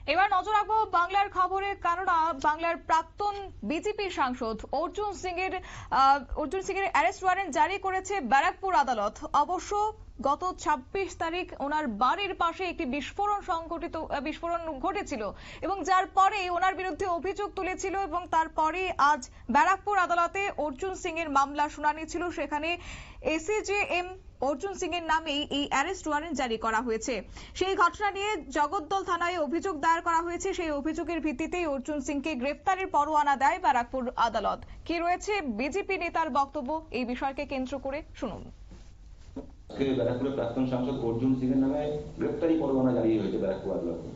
এবার নজর রাখবো বাংলার খবরে, কেননা বাংলার প্রাক্তন বিজেপি সাংসদ অর্জুন সিং এর অ্যারেস্ট ওয়ারেন্ট জারি করেছে ব্যারাকপুর আদালত। অবশ্য গত ২৬ তারিখ ওনার বাড়ির পাশে একটি বিস্ফোরণ ঘটেছিল এবং যার পরে ওনার বিরুদ্ধে অভিযোগ তুলেছিল এবং তারপরে আজ ব্যারাকপুর আদালতে অর্জুন সিং এর মামলা শুনানি ছিল। সেখানে এসিজেএম অর্জুন সিং এর নামেই এই অ্যারেস্ট ওয়ারেন্ট জারি করা হয়েছে। সেই ঘটনা নিয়ে জগদ্দল থানায় অভিযোগ দায়ের করা হয়েছে। সেই অভিযোগের ভিত্তিতেই অর্জুন সিংকে গ্রেফতারের পরোয়ানা দেয় ব্যারাকপুর আদালত। কি রয়েছে বিজেপি নেতার বক্তব্য এই বিষয়কে কেন্দ্র করে, শুনুন। ব্যারাকপুরের প্রাক্তন সাংসদ অর্জুন সিং এর নামে গ্রেফতারি পরোয়ানা জারি হয়েছে ব্যারাকপুর আদালতে।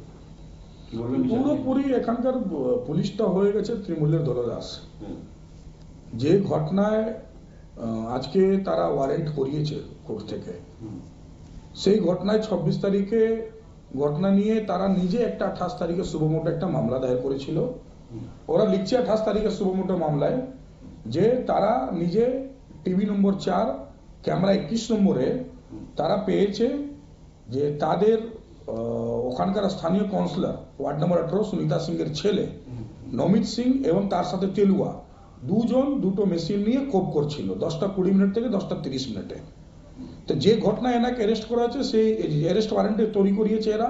পুরোপুরি এখানকার পুলিশটা হয়ে গেছে তৃণমূলের দলদাস। যে ঘটনায় আজকে তারা ওয়ারেন্ট করিয়েছে কোর্ট থেকে, সেই ঘটনায় ২৬ তারিখে ঘটনা নিয়ে তারা নিজে একটা ২৮ তারিখে শুভমোটো একটা মামলা দায়ের করেছিল। ওরা লিখছে ২৮ তারিখে শুভমোটো মামলায় যে তারা নিজে টিভি নম্বর ৪ ক্যামেরা ২১ নম্বরে তারা পেয়েছে যে তাদের ওখানকার স্থানীয় councillor ward number ১৮ Sunita Singh এর ছেলে নমিত সিং এবং তার সাথে তেলুয়া দুজন দুটো মেশিন নিয়ে কোপ করছিল ১০টা ২০ মিনিট থেকে ১০টা ৩০ মিনিটে। তো যে ঘটনায় এনাকে অ্যারেস্ট করা হয়েছে, সেই অ্যারেস্ট ওয়ারেন্টে তৈরি করিয়েছে এরা।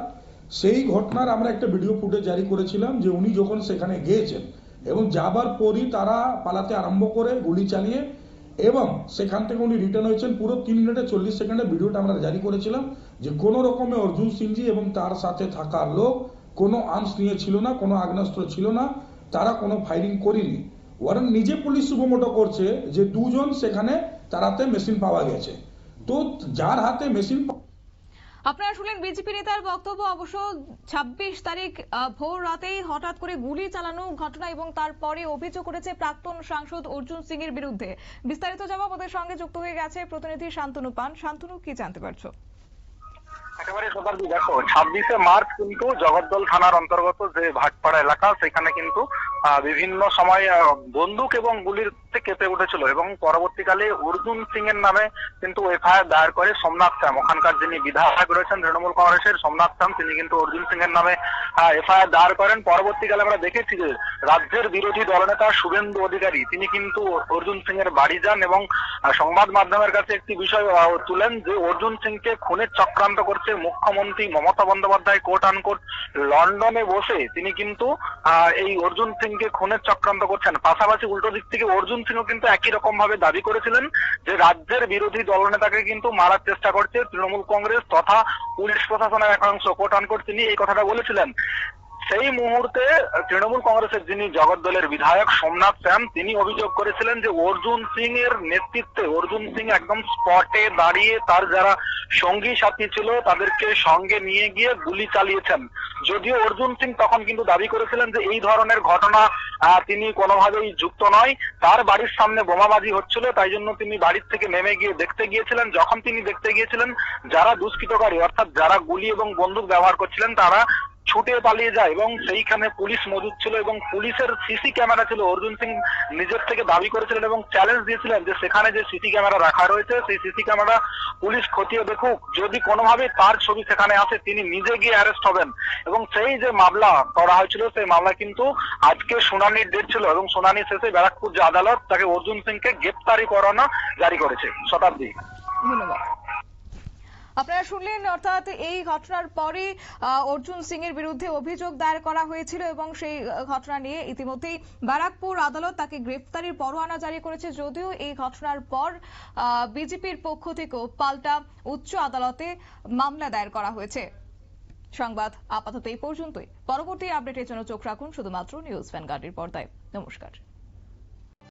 সেই ঘটনার আমরা একটা ভিডিও ফুটেজ জারি করেছিলাম যে উনি যখন সেখানে গিয়েছেন এবং যাবার পরই তারা পালাতে আরম্ভ করে গুলি চালিয়ে, এবং সেখান থেকে উনি রিটার্ন হয়েছেন। পুরো ৩ মিনিটে ৪০ সেকেন্ডে ভিডিওটা আমরা জারি করেছিলাম যে কোনো রকমে অর্জুন সিংজি এবং তার সাথে থাকা লোক কোনো আর্মস নিয়ে ছিল না, কোনো আগ্নেয়াস্ত্র ছিল না, তারা কোনো ফায়ারিং করেনি। ওয়ারেন্ট নিজে পুলিশ শুভমোটো করছে যে দুজন সেখানে তারাতে মেশিন পাওয়া গেছে। তো যার হাতে মেশিন, আপনারা শুনলেন বিজেপি নেতার বক্তব্য। অবশ্য ২৬ তারিখ ভোর রাতেই হঠাৎ করে গুলি চালানো ঘটনা এবং তারপরে অভিযোগ করেছে প্রাক্তন সাংসদ অর্জুন সিং এর বিরুদ্ধে। বিস্তারিত জবাব ওদের সঙ্গে যুক্ত হয়ে গেছে প্রতিনিধি শান্তনু পান। শান্তনু, কি জানতে পারছো? একেবারে শতাব্দী, দেখো ২৬শে মার্চ কিন্তু জগদ্দল থানার অন্তর্গত যে ভাটপাড়া এলাকা, সেখানে কিন্তু বিভিন্ন সময় বন্দুক এবং গুলির কেঁপে উঠেছিল এবং পরবর্তীকালে অর্জুন সিং এর নামে কিন্তু এফআইআর দায়ের করে সোমনাথ শ্যাম, ওখানকার যিনি বিধায়ক রয়েছেন তৃণমূল কংগ্রেসের সোমনাথ শ্যাম, তিনি কিন্তু অর্জুন সিং এর নামে এফআইআর দায়ের করেন। পরবর্তীকালে আমরা দেখেছি যে রাজ্যের বিরোধী দলনেতা শুভেন্দু অধিকারী তিনি কিন্তু অর্জুন সিং এর বাড়ি যান এবং সংবাদ মাধ্যমের কাছে একটি বিষয় তুলেন যে অর্জুন সিংকে খুনের চক্রান্ত করছে মুখ্যমন্ত্রী মমতা বন্দ্যোপাধ্যায়। কোট আনকোট লন্ডনে বসে তিনি কিন্তু এই অর্জুন সিংকে খুনের চক্রান্ত করছেন। পাশাপাশি উল্টো দিক থেকে অর্জুন সিংও কিন্তু একই রকম ভাবে দাবি করেছিলেন যে রাজ্যের বিরোধী দলনেতাকে কিন্তু মারার চেষ্টা করছে তৃণমূল কংগ্রেস তথা পুলিশ প্রশাসনের একাংশ। কোট আনকোট তিনি এই কথাটা বলেছিলেন। সেই মুহূর্তে তৃণমূল কংগ্রেসের যিনি জগদ্দলের বিধায়ক সোমনাথ শ্যাম, তিনি অভিযোগ করেছিলেন যে অর্জুন সিং এর নেতৃত্বে অর্জুন সিং একদম স্পটে দাঁড়িয়ে তার যারা সঙ্গী সাথী ছিল তাদেরকে সঙ্গে নিয়ে গিয়ে গুলি চালিয়েছেন। যদিও অর্জুন সিং তখন কিন্তু দাবি করেছিলেন যে এই ধরনের ঘটনা তিনি কোনোভাবেই যুক্ত নয়, তার বাড়ির সামনে বোমাবাজি হচ্ছিল, তাই জন্য তিনি বাড়ির থেকে নেমে গিয়ে দেখতে গিয়েছিলেন। যখন তিনি দেখতে গিয়েছিলেন যারা দুষ্কৃতকারী অর্থাৎ যারা গুলি এবং বন্দুক ব্যবহার করছিলেন তারা ছুটে পালিয়ে যায় এবং সেইখানে পুলিশ মজুদ ছিল এবং পুলিশের সিসি ক্যামেরা ছিল। অর্জুন সিং নিজের থেকে দাবি করেছিলেন এবং চ্যালেঞ্জ দিয়েছিলেন যে সেখানে যে সিসি ক্যামেরা রাখা রয়েছে সেই সিসি ক্যামেরা পুলিশ খতিয়ে দেখুক, যদি কোনোভাবে তার ছবি সেখানে আসে তিনি নিজে গিয়ে অ্যারেস্ট হবেন। এবং সেই যে মামলা করা হয়েছিল সেই মামলা কিন্তু আজকে শুনানির ডেট ছিল এবং শুনানি শেষে ব্যারাকপুর যে আদালত তাকে অর্জুন সিংকে গ্রেফতারি পরোয়ানা জারি করেছে। শতাব্দী, ধন্যবাদ। আপনারা শুনলেন, অর্থাৎ এই ঘটনার পরে অর্জুন সিং এর বিরুদ্ধে অভিযোগ দায়ের করা হয়েছিল এবং সেই ঘটনা নিয়ে ইতিমধ্যেই ব্যারাকপুর আদালত তাকে গ্রেফতারির পরোয়ানা জারি করেছে। যদিও এই ঘটনার পর বিজেপির পক্ষ থেকেও পাল্টা উচ্চ আদালতে মামলা দায়ের করা হয়েছে। সংবাদ আপাতত এই পর্যন্তই। পরবর্তী আপডেটের জন্য চোখ রাখুন শুধুমাত্র নিউজ ভ্যানগার্ডের পর্দায়। নমস্কার।